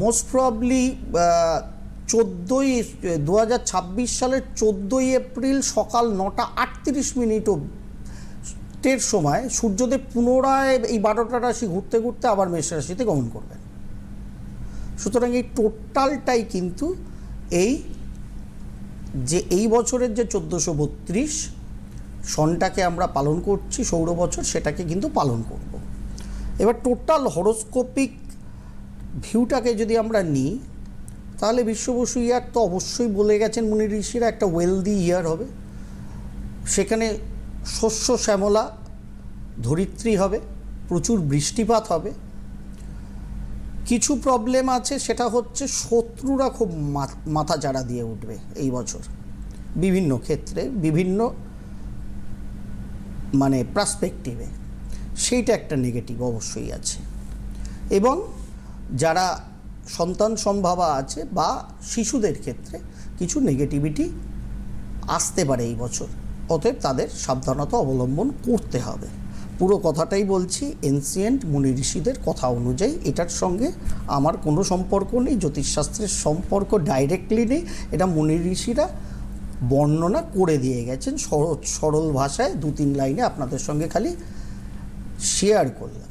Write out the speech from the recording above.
Most probably 2026 সালের 14ই April সকাল 9:38 সময় সূর্যদেব পুনরায় এই 12টা রাশি ঘুরতে ঘুরতে আবার মেষ রাশিতে গমন করবেন। সুতরাং এই টোটালটাই কিন্তু এই বছরের যে 1432 সনটাকে আমরা পালন করছি, সৌর বছর, সেটাকে কিন্তু পালন করব। এবার টোটাল হরোস্কোপিক ভিউটাকে যদি আমরা নিই, তাহলে বিশ্ববসু ইয়ার তো অবশ্যই বলে গেছেন মুনি ঋষিরা, একটা ওয়েলদি ইয়ার হবে। সেখানে শস্য শ্যামলা ধরিত্রী হবে, প্রচুর বৃষ্টিপাত হবে। কিছু প্রবলেম আছে, সেটা হচ্ছে শত্রুরা খুব মাথা চাড়া দিয়ে উঠবে এই বছর, বিভিন্ন ক্ষেত্রে, বিভিন্ন পার্সপেক্টিভে। সেইটা একটা নেগেটিভ অবশ্যই আছে। এবং যারা সন্তান সম্ভাবা আছে বা শিশুদের ক্ষেত্রে কিছু নেগেটিভিটি আসতে পারে এই বছর, অতএব তাদের সাবধানতা অবলম্বন করতে হবে। পুরো কথাটাই বলছি এনসিয়েন্ট মুনি ঋষিদের কথা অনুযায়ী। এটার সঙ্গে আমার কোনো সম্পর্ক নেই, জ্যোতিষশাস্ত্রের সম্পর্ক ডাইরেক্টলি নেই। এটা মুনি ঋষিরা বর্ণনা করে দিয়ে গেছেন সরল ভাষায়, 2-3 লাইনে আপনাদের সঙ্গে খালি শেয়ার করলাম।